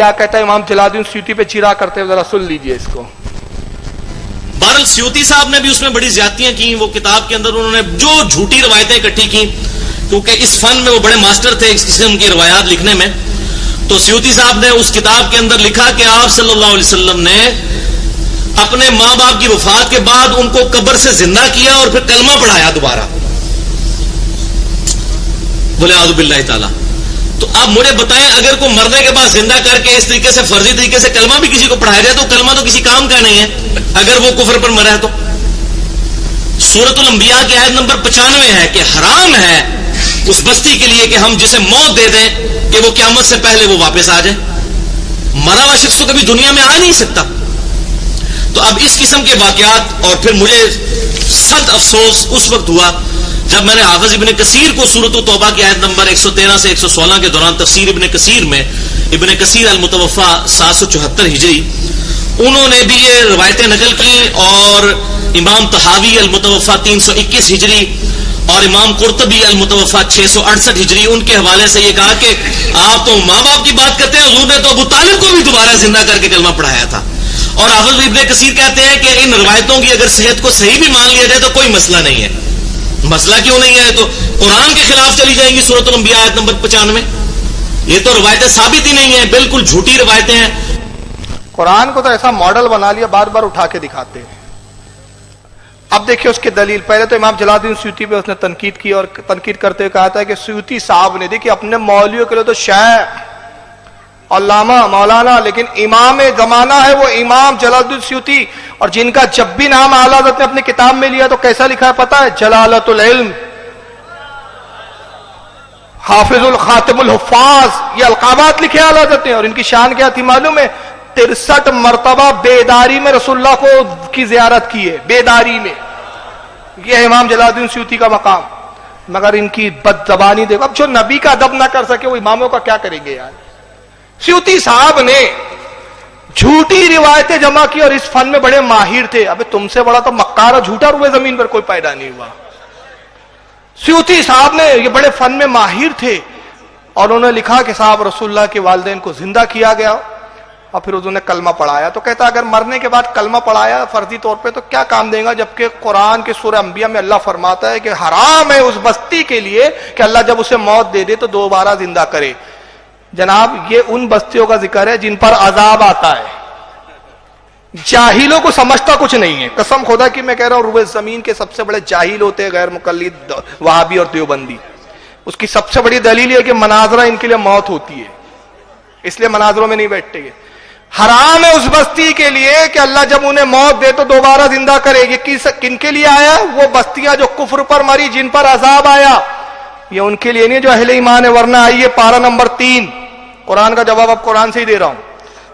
کیا کہتا ہے امام جلال الدین سیوطی پہ چیرا کرتے ہوئے، ذرا سن لیجئے اس کو۔ بہرحال سیوطی صاحب نے بھی اس میں بڑی زیادتیاں کی، وہ کتاب کے اندر انہوں نے جو جھوٹی روایتیں اکٹھی کی، کیونکہ اس فن میں وہ بڑے ماسٹر تھے اس قسم کی روایات لکھنے میں، تو سیوطی صاحب نے اس کتاب کے اندر لکھا کہ آپ صلی اللہ علیہ وسلم نے اپنے ماں باپ کی وفات کے بعد ان کو قبر سے زندہ کیا اور پھر کلمہ پڑھایا دوبارہ، بولے اعوذ باللہ تعالی۔ تو آپ مجھے بتائیں، اگر کوئی مرنے کے بعد زندہ کر کے اس طریقے سے فرضی طریقے سے کلمہ بھی کسی کو پڑھایا جائے تو کلمہ تو کسی کام کا نہیں ہے اگر وہ کفر پر مرا ہے تو۔ سورۃ الانبیاء کی آیت نمبر 95 ہے کہ حرام ہے اس بستی کے لیے کہ ہم جسے موت دے دیں کہ وہ قیامت سے پہلے وہ واپس آ جائے، مرا ہوا شخص تو کبھی دنیا میں آ نہیں سکتا۔ تو اب اس قسم کے واقعات، اور پھر مجھے سخت افسوس اس وقت ہوا جب میں نے حافظ ابن کثیر کو سورۃ التوبہ کی آیت نمبر 113 سے 116 کے دوران تفسیر ابن کثیر میں، ابن کثیر المتوفا 774 ہجری، انہوں نے بھی یہ روایتیں نقل کی، اور امام طحاوی المتوفا 321 ہجری اور امام قرطبی المتوفا 668 ہجری، ان کے حوالے سے یہ کہا کہ آپ تو ماں باپ کی بات کرتے ہیں، حضور نے تو ابو طالب کو بھی دوبارہ زندہ کر کے کلمہ پڑھایا تھا۔ اور حافظ ابن کثیر کہتے ہیں کہ ان روایتوں کی اگر صحت کو صحیح بھی مان لیا جائے تو کوئی مسئلہ نہیں ہے۔ مسئلہ کیوں نہیں ہے؟ تو قرآن کے خلاف چلی جائیں گی سورۃ الانبیاء آیت نمبر 95۔ یہ تو روایتیں ثابت ہی نہیں ہیں، بالکل جھوٹی روایتیں ہیں۔ قرآن کو تو ایسا ماڈل بنا لیا، بار بار اٹھا کے دکھاتے ہیں۔ اب دیکھیے اس کی دلیل، پہلے تو امام جلال الدین سیوطی پہ اس نے تنقید کی، اور تنقید کرتے ہوئے کہا تھا کہ سیوطی صاحب نے، دیکھیے اپنے مولویوں کے لیے تو شیخ علامہ مولانا، لیکن امام زمانہ ہے وہ امام جلال الدین سیوطی، اور جن کا جب بھی نام اعلیٰ حضرت نے اپنی کتاب میں لیا تو کیسا لکھا ہے پتہ ہے؟ جلالت العلم، حافظ الخاتم الحفاظ، یہ القابات لکھے اعلیٰ حضرت نے۔ اور ان کی شان کیا تھی معلوم ہے؟ 63 مرتبہ بیداری میں رسول اللہ کو کی زیارت کی ہے، بیداری میں۔ یہ ہے امام جلال الدین سیوطی کا مقام۔ مگر ان کی بد زبانی دیکھو، اب جو نبی کا ادب نہ کر سکے وہ اماموں کا کیا کریں گے یار۔ سیوطی صاحب نے جھوٹی روایتیں جمع کی اور اس فن میں بڑے ماہر تھے۔ ابے تم سے بڑا تو مکار اور جھوٹا روئے زمین پر کوئی پیدا نہیں ہوا۔ سیوطی صاحب نے یہ بڑے فن میں ماہر تھے، اور انہوں نے لکھا کہ صاحب رسول اللہ کے والدین کو زندہ کیا گیا اور پھر انہوں نے کلمہ پڑھایا۔ تو کہتا اگر مرنے کے بعد کلمہ پڑھایا فرضی طور پہ تو کیا کام دیں گا، جبکہ قرآن کے سورہ انبیاء میں اللہ فرماتا ہے کہ حرام ہے اس بستی کے لیے کہ اللہ جب اسے موت دے دے تو دوبارہ زندہ کرے۔ جناب یہ ان بستیوں کا ذکر ہے جن پر عذاب آتا ہے، جاہلوں کو سمجھتا کچھ نہیں ہے۔ قسم خدا کی میں کہہ رہا ہوں، روئے زمین کے سب سے بڑے جاہل ہوتے ہیں غیر مقلد وہابی اور دیوبندی۔ اس کی سب سے بڑی دلیل یہ کہ مناظرہ ان کے لیے موت ہوتی ہے، اس لیے مناظروں میں نہیں بیٹھتے گے۔ حرام ہے اس بستی کے لیے کہ اللہ جب انہیں موت دے تو دوبارہ زندہ کرے گی۔ کن کے لیے آیا؟ وہ بستیاں جو کفر پر مری، جن پر عذاب آیا، یہ ان کے لیے نہیں جو اہل ایمان ہے۔ ورنہ آئیے پارہ نمبر 3، قرآن کا جواب اب قرآن سے ہی دے رہا ہوں،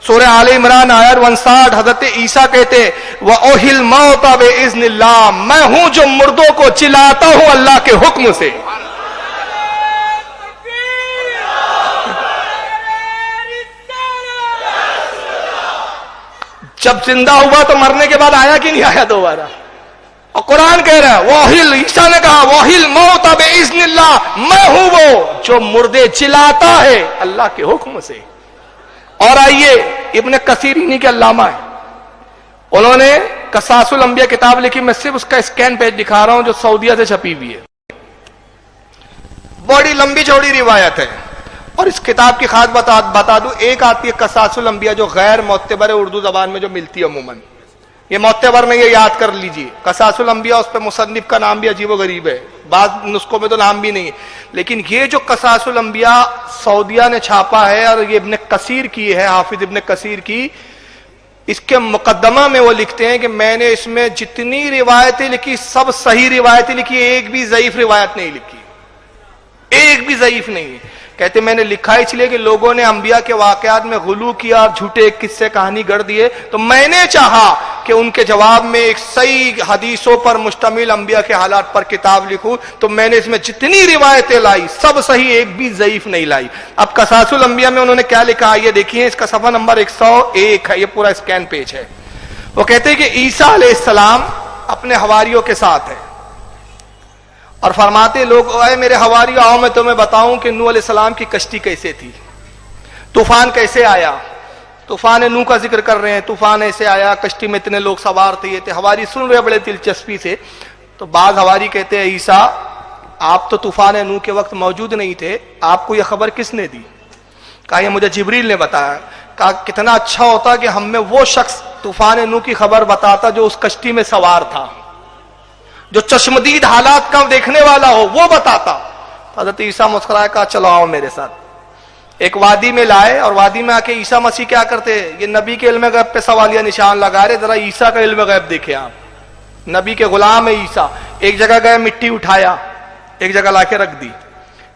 سورہ آل عمران آیت 59۔ حضرت عیسیٰ کہتے وَأُحْيِي الْمَوْتَ بِإِذْنِ اللَّهِ، میں ہوں جو مردوں کو جلاتا ہوں اللہ کے حکم سے۔ جب زندہ ہوا تو مرنے کے بعد آیا کہ نہیں آیا دوبارہ؟ اور قرآن کہہ رہا ہے عیسیٰ نے کہا وَأُحْيِي الْمَوْتَ بِإِذْنِ اللَّهِ، میں ہوں وہ جو مردے جلاتا ہے اللہ کے حکم سے۔ اور آئیے ابن کثیر انہی کے علامہ ہیں، انہوں نے قصاص الانبیاء کتاب لکھی، میں صرف اس کا اسکین پیج دکھا رہا ہوں جو سعودیہ سے چھپی ہوئی ہے، بڑی لمبی چوڑی روایت ہے۔ اور اس کتاب کی خاص بتا دوں، ایک آتی ہے قصاص الانبیاء جو غیر معتبر ہے، اردو زبان میں جو ملتی ہے عموماً، یہ معتبر نہیں ہے، یاد کر لیجئے۔ قصاص الانبیاء اس پہ مصنف کا نام بھی عجیب و غریب ہے، بعض نسخوں میں تو نام بھی نہیں ہے، لیکن یہ جو قصاص الانبیاء سعودیہ نے چھاپا ہے اور یہ ابن کثیر کی ہے، حافظ ابن کثیر کی، اس کے مقدمہ میں وہ لکھتے ہیں کہ میں نے اس میں جتنی روایتیں لکھی سب صحیح روایتیں لکھی، ایک بھی ضعیف روایت نہیں لکھی، ایک بھی ضعیف نہیں۔ کہتے میں نے لکھا اس لیے کہ لوگوں نے انبیاء کے واقعات میں غلو کیا اور جھوٹے قصے کہانی گڑھ دیے، تو میں نے چاہا کہ ان کے جواب میں ایک صحیح حدیثوں پر مشتمل انبیاء کے حالات پر کتاب لکھوں، تو میں نے اس میں جتنی روایتیں لائی سب صحیح، ایک بھی ضعیف نہیں لائی۔ اب قصاص الانبیاء میں انہوں نے کیا لکھا یہ دیکھیے، اس کا صفحہ نمبر 101 ہے، یہ پورا اسکین پیج ہے۔ وہ کہتے ہیں کہ عیسیٰ علیہ السلام اپنے حواریوں کے ساتھ ہیں اور فرماتے لوگ اے میرے حواریوں آؤ میں تمہیں بتاؤں کہ نوح علیہ السلام کی کشتی کیسے تھی، طوفان کیسے آیا، طوفان نوح کا ذکر کر رہے ہیں, طوفان ایسے آیا, کشتی میں اتنے لوگ سوار تھے, یہ تھے. حواری سن رہے بڑے دلچسپی سے. تو بعض حواری کہتے ہیں عیسیٰ آپ تو طوفان نوح کے وقت موجود نہیں تھے, آپ کو یہ خبر کس نے دی؟ کہا یہ مجھے جبریل نے بتایا. کہا کتنا اچھا ہوتا کہ ہم میں وہ شخص طوفان نوح کی خبر بتاتا جو اس کشتی میں سوار تھا, جو چشمدید حالات کا دیکھنے والا ہو, وہ بتاتا. حضرت عیسیٰ مسکرائے, کہا چلو آؤ میرے ساتھ. ایک وادی میں لائے, اور وادی میں آ کے عیسیٰ مسیح کیا کرتے, یہ نبی کے علم غیب پہ سوالیہ نشان لگا رہے, ذرا عیسیٰ کا علم غیب دیکھیں آپ. نبی کے غلام ہے عیسیٰ. ایک جگہ گئے, مٹی اٹھایا, ایک جگہ لا کے رکھ دی.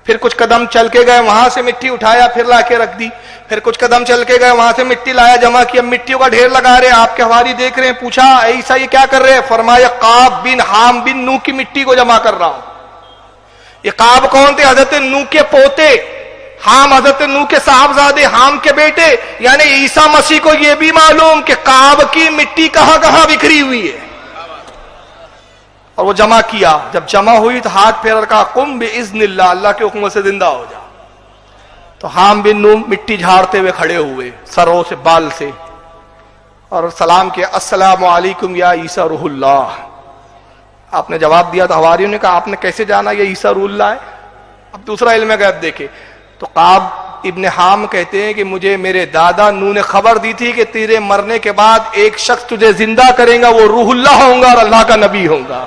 پھر کچھ قدم چل کے گئے, وہاں سے مٹی اٹھایا, پھر لا کے رکھ دی. پھر کچھ قدم چل کے گئے, وہاں سے مٹی لایا, جمع کیا, مٹیوں کا ڈھیر لگا رہے. آپ کے حواری دیکھ رہے ہیں, پوچھا اے عیسیٰ یہ کیا کر رہے ہیں؟ فرمایا قاب بن حام بن نوح کی مٹی کو جمع کر رہا ہوں. یہ قاب کون تھے؟ حضرت نوح کے پوتے. حام حضرت نوح کے صاحبزادے, حام کے بیٹے. یعنی عیسیٰ مسیح کو یہ بھی معلوم کہ قاب کی مٹی کہاں کہاں بکھری ہوئی ہے, اور وہ جمع کیا. جب جمع ہوئی تو ہاتھ پھیر کہا قم باذن اللہ, اللہ کے حکم سے زندہ ہو جا. تو حام بن نوح مٹی جھاڑتے ہوئے کھڑے ہوئے, سروں سے بال سے, اور سلام کیا, السلام علیکم یا عیسیٰ روح اللہ. آپ نے جواب دیا. تو حواریوں نے کہا آپ نے کیسے جانا یہ عیسیٰ روح اللہ ہے؟ اب دوسرا علم غیب دیکھے. تو قاب ابن حام کہتے ہیں کہ مجھے میرے دادا نوح نے خبر دی تھی کہ تیرے مرنے کے بعد ایک شخص تجھے زندہ کرے گا, وہ روح اللہ ہوں گا اور اللہ کا نبی ہوں گا.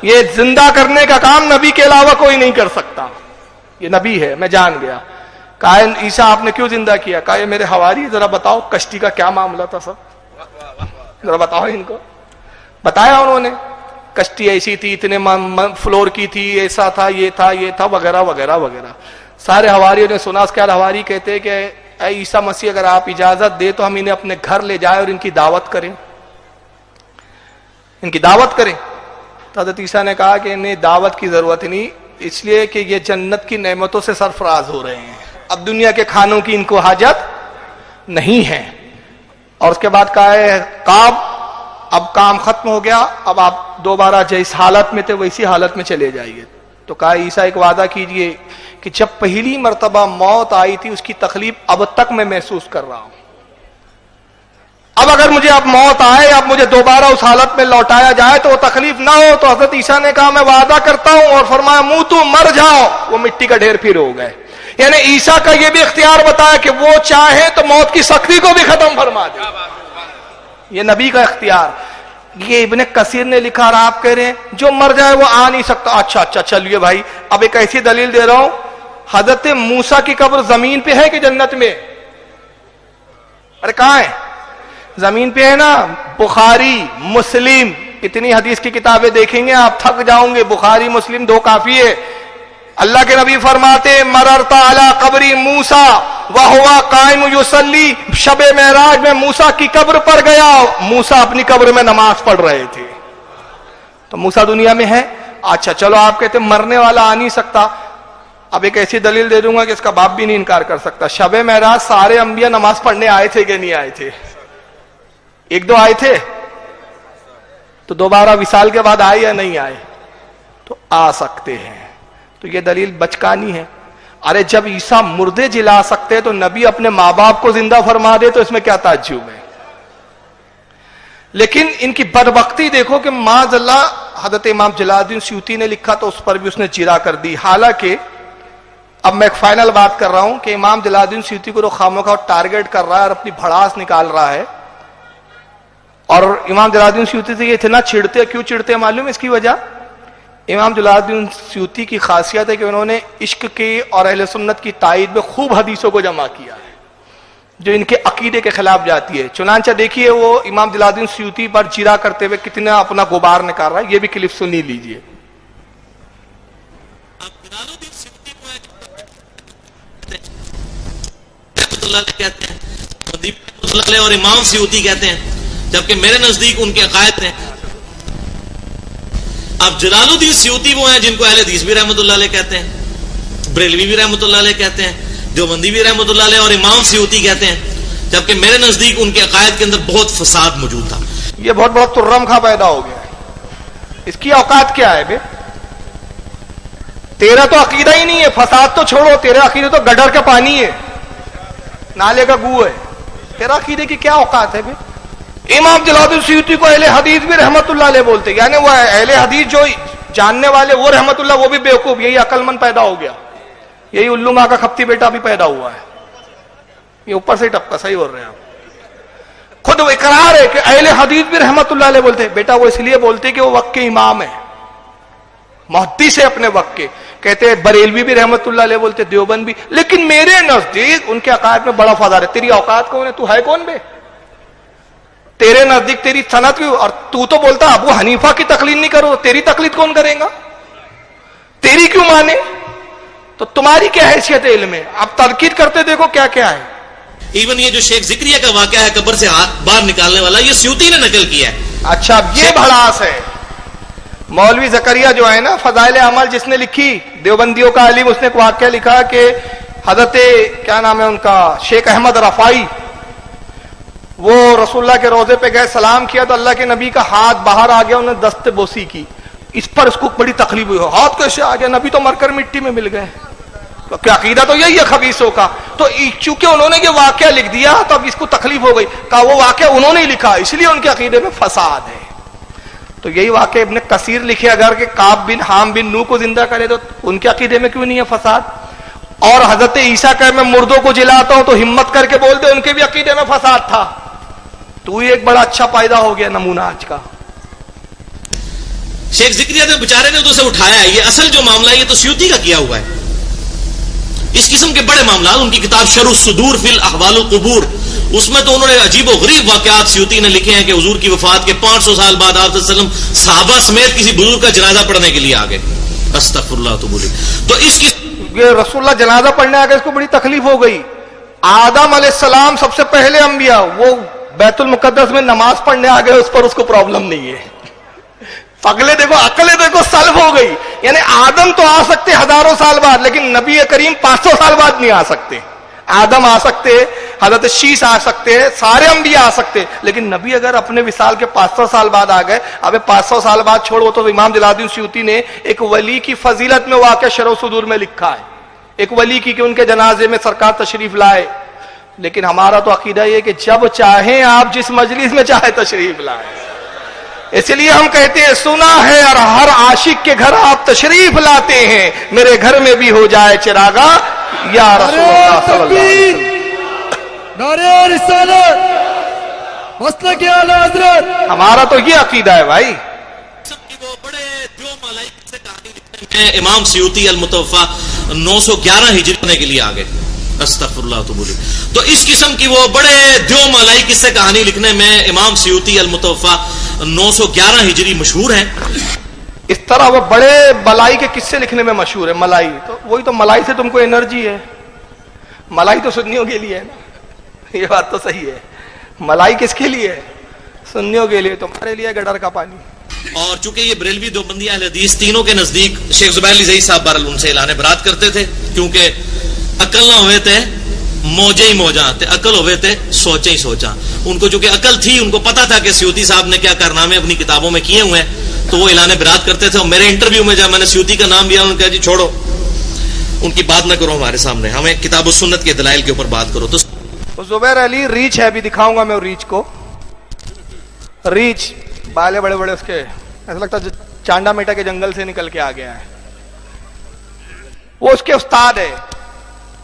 یہ زندہ کرنے کا کام نبی کے علاوہ کوئی نہیں کر سکتا, یہ نبی ہے, میں جان گیا. کہا عیسیٰ آپ نے کیوں زندہ کیا؟ کہا یہ میرے حواری, ذرا بتاؤ کشتی کا کیا معاملہ تھا سب, ذرا بتاؤ ان کو. بتایا انہوں نے, کشتی ایسی تھی, اتنے فلور کی تھی, ایسا تھا, یہ تھا, یہ تھا, وغیرہ وغیرہ وغیرہ. سارے حواریوں نے سنا. اس کے بعد حواری کہتے ہیں کہ اے عیسیٰ مسیح اگر آپ اجازت دے تو ہم انہیں اپنے گھر لے جائیں اور ان کی دعوت کریں, ان کی دعوت کریں. تو حضرت عیسیٰ نے کہا کہ انہیں دعوت کی ضرورت نہیں, اس لیے کہ یہ جنت کی نعمتوں سے سرفراز ہو رہے ہیں, اب دنیا کے کھانوں کی ان کو حاجت نہیں ہے. اور اس کے بعد کہا ہے قاب اب کام ختم ہو گیا, اب آپ دوبارہ جس حالت میں تھے ویسی حالت میں چلے جائیے. تو کہا عیسیٰ ایک وعدہ کیجئے کہ جب پہلی مرتبہ موت آئی تھی اس کی تکلیف اب تک میں محسوس کر رہا ہوں, اب اگر مجھے اب موت آئے, اب مجھے دوبارہ اس حالت میں لوٹایا جائے تو وہ تکلیف نہ ہو. تو حضرت عیسیٰ نے کہا میں وعدہ کرتا ہوں, اور فرمایا منہ تو مر جاؤ. وہ مٹی کا ڈھیر پھر ہو گئے. یعنی عیسیٰ کا یہ بھی اختیار بتایا کہ وہ چاہے تو موت کی سختی کو بھی ختم فرما دے, یہ نبی کا اختیار. یہ ابن کثیر نے لکھا, اور آپ کہہ رہے ہیں جو مر جائے وہ آ نہیں سکتا. اچھا اچھا چلیے بھائی, اب ایک ایسی دلیل دے رہا ہوں, حضرت موسیٰ کی قبر زمین پہ ہے کہ جنت میں؟ ارے کہاں ہے؟ زمین پہ ہے نا. بخاری مسلم اتنی حدیث کی کتابیں دیکھیں گے آپ تھک جاؤں گے, بخاری مسلم دو کافی ہے. اللہ کے نبی فرماتے مررت علی قبری موسیٰ وہو قائم یصلی, شب معراج میں موسیٰ کی قبر پر گیا, موسیٰ اپنی قبر میں نماز پڑھ رہے تھے. تو موسیٰ دنیا میں ہے. اچھا چلو آپ کہتے مرنے والا آ نہیں سکتا, اب ایک ایسی دلیل دے دوں گا کہ اس کا باپ بھی نہیں انکار کر سکتا. شب معراج سارے انبیاء نماز پڑھنے آئے تھے کہ نہیں آئے تھے؟ ایک دو آئے تھے, تو دوبارہ وصال کے بعد آئے یا نہیں آئے؟ تو آ سکتے ہیں. تو یہ دلیل بچکانی ہے. ارے جب عیسیٰ مردے جلا سکتے تو نبی اپنے ماں باپ کو زندہ فرما دے تو اس میں کیا تعجب ہے؟ لیکن ان کی بدبختی دیکھو کہ معاذ اللہ, حضرت امام جلال الدین سیوطی نے لکھا تو اس پر بھی اس نے چیرا کر دی. حالانکہ اب میں ایک فائنل بات کر رہا ہوں کہ امام جلال الدین سیوطی کو خاموں کا ٹارگٹ کر رہا ہے اور اپنی بھڑاس نکال رہا ہے. اور امام جلال الدین سیوطی سے یہ اتنا چڑھتے, کیوں چڑھتے معلوم ہے اس کی وجہ؟ امام جلال الدین سیوطی کی خاصیت ہے کہ انہوں نے عشق کی اور اہل سنت کی تائید میں خوب حدیثوں کو جمع کیا ہے جو ان کے عقیدے کے خلاف جاتی ہے. چنانچہ دیکھیے وہ امام جلال الدین سیوطی پر چیرا کرتے ہوئے کتنا اپنا غبار نکال رہا ہے, یہ بھی کلپ سنی لیجئے. اور امام سیوطی کہتے ہیں, جبکہ میرے نزدیک ان کے عقائد ہیں. اب جلال الدین سیوطی وہ ہیں جن کو اہل حدیث بھی رحمۃ اللہ علیہ کہتے ہیں, بریلوی بھی رحمۃ اللہ علیہ کہتے ہیں, دیوبندی بھی رحمۃ اللہ علیہ, اور امام سیوطی کہتے ہیں, جبکہ میرے نزدیک ان کے عقائد کے اندر بہت فساد موجود تھا. یہ بہت بہت ترم خواہ پیدا ہو گیا. اس کی اوقات کیا ہے بے؟ تیرا تو عقیدہ ہی نہیں ہے, فساد تو چھوڑو, تیرے عقیدے تو گڈر کا پانی ہے, نالے کا گو ہے. تیرا عقیدے کی کیا اوقات ہے بھائی؟ امام جلالدین سیوطی کو اہل حدیث بھی رحمت اللہ علیہ بولتے، یعنی وہ اہل حدیث جو جاننے والے وہ رحمت اللہ، وہ بھی بیوقوف، یہی عقل مند پیدا ہو گیا، یہی الو ماں کا کھپتی بیٹا بھی پیدا ہوا ہے، یہ اوپر سے ٹپکا، صحیح بول رہے ہیں آپ، خود وہ اقرار ہے کہ اہل حدیث بھی رحمت اللہ علیہ بولتے، بیٹا وہ اس لیے بولتے کہ وہ وقت کے امام ہے، محدث ہے اپنے وقت کے، کہتے ہیں بریلوی بھی رحمت اللہ علیہ بولتے، دیوبند بھی، لیکن میرے نزدیک ان کے عقائد میں بڑا فضا ہے۔ تیری اوقات کون ہے؟ تو ہے کون بے؟ تیرے نزدیک تیری سند کیوں؟ اور تو بولتا ابو حنیفہ کی تقلید نہیں کرو، تیری تقلید کون کرے گا؟ تیری کیوں مانے؟ تو تمہاری کیا حیثیت ہے علم میں؟ اب تنقید کرتے دیکھو کیا کیا ہے۔ ایون یہ جو شیخ ذکریہ کا واقعہ ہے قبر سے ہاتھ باہر نکالنے والا، یہ سیوطی نے نقل کیا ہے۔ اچھا، اب یہ بھڑاس ہے۔ مولوی زکریا جو ہے نا، فضائل اعمال جس نے لکھی، دیوبندیوں کا عالم، اس نے ایک واقعہ لکھا کہ حضرت کیا نام ہے ان کا، شیخ احمد رفائی، وہ رسول اللہ کے روضے پہ گئے، سلام کیا تو اللہ کے نبی کا ہاتھ باہر آ گیا، انہوں نے دست بوسی کی، اس پر اس کو بڑی تکلیف ہوئی، ہاتھ کیسے آ گیا؟ نبی تو مر کر مٹی میں مل گئے، کیا عقیدہ تو یہی ہے خبیثوں کا۔ تو چونکہ انہوں نے یہ واقعہ لکھ دیا تو اب اس کو تکلیف ہو گئی، کہا وہ واقعہ انہوں نے لکھا اس لیے ان کے عقیدے میں فساد ہے۔ تو یہی واقعہ ابن کثیر لکھے، اگر کہ کعب بن حام بن نو کو زندہ کرے تو ان کے عقیدے میں کیوں نہیں ہے فساد؟ اور حضرت عیسیٰ کہ میں مردوں کو جلاتا ہوں تو ہمت کر کے بولتے ان کے بھی عقیدے میں فساد تھا۔ تو ایک بڑا اچھا پیدا ہو گیا نمونہ آج کا۔ شیخ ذکریہ نے بیچارے نے تو اسے اٹھایا ہے، یہ اصل جو معاملہ ہے یہ تو سیوطی کا کیا ہوا ہے۔ اس قسم کے بڑے معاملات، ان کی کتاب شرح الصدور فی الاحوال القبور، اس میں تو انہوں نے عجیب و غریب واقعات سیوطی نے لکھے ہیں کہ حضور کی وفات کے 500 سال بعد آپ صلی اللہ علیہ وسلم صحابہ سمیت کسی بزرگ کا جنازہ پڑھنے کے لیے آ گئے، استغفر اللہ تو بولی، تو اس کی یہ رسول اللہ جنازہ پڑھنے آ گئے، اس کو بڑی تکلیف ہو گئی۔ آدم علیہ السلام سب سے پہلے انبیاء، وہ بیت المقدس میں نماز پڑھنے آ گئے، اس پر اس کو پرابلم نہیں ہے۔ پگلے دیکھو، عقلیں دیکھو، سلب ہو گئی۔ یعنی آدم تو آ سکتے ہزاروں سال بعد، لیکن نبی کریم 500 سال بعد نہیں آ سکتے۔ آدم آ سکتے، حضرت شیس آ سکتے، سارے انبیاء آ سکتے، لیکن نبی اگر اپنے وصال کے 500 سال بعد آ گئے، اب 500 سال بعد چھوڑو تو امام جلال الدین سیوطی نے ایک ولی کی فضیلت میں واقعہ شرح صدور میں لکھا ہے، ایک ولی کی کہ ان کے جنازے میں سرکار تشریف لائے۔ لیکن ہمارا تو عقیدہ یہ کہ جب چاہیں آپ جس مجلس میں چاہے تشریف لائیں، اس لیے ہم کہتے ہیں سنا ہے اور ہر عاشق کے گھر آپ تشریف لاتے ہیں، میرے گھر میں بھی ہو جائے چراغا یا رسول اللہ صلی اللہ علیہ وسلم۔ نعرہ رسالت، مسلک اعلی حضرت، ہمارا تو یہ عقیدہ ہے بھائی۔ وہ بڑے جو ملائکہ سے کہانی لکھنے میں امام سیوطی المتوفا 911 ہجری کے لیے آ گئے، استغفر اللہ تو بولی، تو اس قسم کی وہ بڑے دیو ملائی قصے کہانی لکھنے میں امام سیوطی المتوفا 911 ہجری مشہور ہیں۔ اس طرح وہ بڑے ملائی کے قصے لکھنے میں مشہور ہے۔ ملائی تو وہی تو، ملائی سے تم کو انرجی ہے، ملائی تو سنیوں کے لیے ہے نا، یہ بات تو صحیح ہے۔ ملائی کس کے لیے ہے؟ سنیوں کے لیے، تمہارے لیے گڈر کا پانی۔ اور چونکہ یہ بریلوی دیوبندی اہل حدیث تینوں کے نزدیک شیخ زبیر علی زئی صاحب بہرحال ان سے اعلان برات کرتے تھے، کیونکہ عقل نہ ہوئے تھے موجے ہی موجاں تے، عقل ہوئے تھے سوچے ہی سوچاں۔ ان کو چونکہ عقل تھی، ان کو پتا تھا کہ سیوطی صاحب نے کیا کارنامے اپنی کتابوں میں کیے ہوئے ہیں، تو وہ اعلان برات کرتے تھے۔ اور میرے انٹرویو میں جب میں نے سیوطی کا نام لیا، انہوں نے کہا جی چھوڑو، ان کی بات نہ کرو ہمارے سامنے، ہمیں کتاب و سنت کے دلائل کے اوپر بات کرو۔ تو زبیر علی ریچھ ہے، ابھی دکھاؤں گا میں ریچھ کو۔ ریچھ بالے بڑے بڑے اس کے، ایسا لگتا ہے چانڈا میٹا کے جنگل سے نکل کے آ گیا ہے۔ وہ اس کے استاد ہے،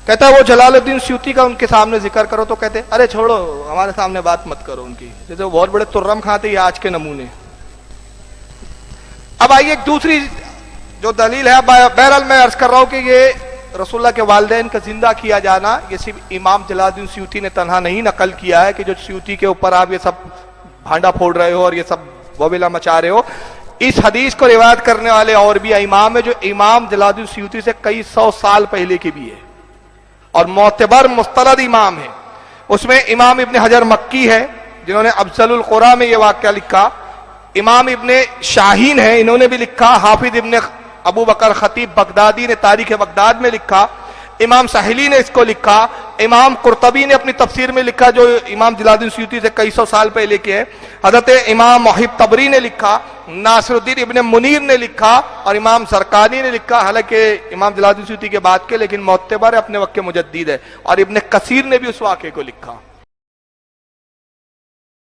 کہتا ہے وہ جلال الدین سیوطی کا ان کے سامنے ذکر کرو تو کہتے ارے چھوڑو ہمارے سامنے بات مت کرو ان کی، جیسے وہ بہت بڑے ترم کھاتے ہیں آج کے نمونے۔ اب آئیے ایک دوسری جو دلیل ہے، بہرحال میں عرض کر رہا ہوں کہ یہ رسول اللہ کے والدین کا زندہ کیا جانا، یہ صرف امام جلال الدین سیوطی نے تنہا نہیں نقل کیا ہے کہ جو سیوطی کے اوپر آپ یہ سب بھانڈا پھوڑ رہے ہو اور یہ سب وبیلا مچا رہے ہو۔ اس حدیث کو روایت کرنے والے اور بھی امام ہے جو امام جلال الدین سیوطی سے کئی 100 سال پہلے کے بھی ہے اور معتبر مستند امام ہے۔ اس میں امام ابن حجر مکی ہے جنہوں نے افضل القرآن میں یہ واقعہ لکھا، امام ابن شاہین ہے، انہوں نے بھی لکھا، حافظ ابن ابو بکر خطیب بغدادی نے تاریخ بغداد میں لکھا، امام ساحلی نے اس کو لکھا، امام قرطبی نے اپنی تفسیر میں لکھا جو امام جلال الدین سیوطی سے کئی 100 سال پہلے کے ہے، حضرت امام محب طبری نے لکھا، ناصر الدین ابن منیر نے لکھا اور امام زرقانی نے لکھا، حالانکہ امام جلال الدین سیوطی کے بعد کے لیکن معتبر ہے، اپنے وقت کے مجدد ہے، اور ابن کثیر نے بھی اس واقعے کو لکھا۔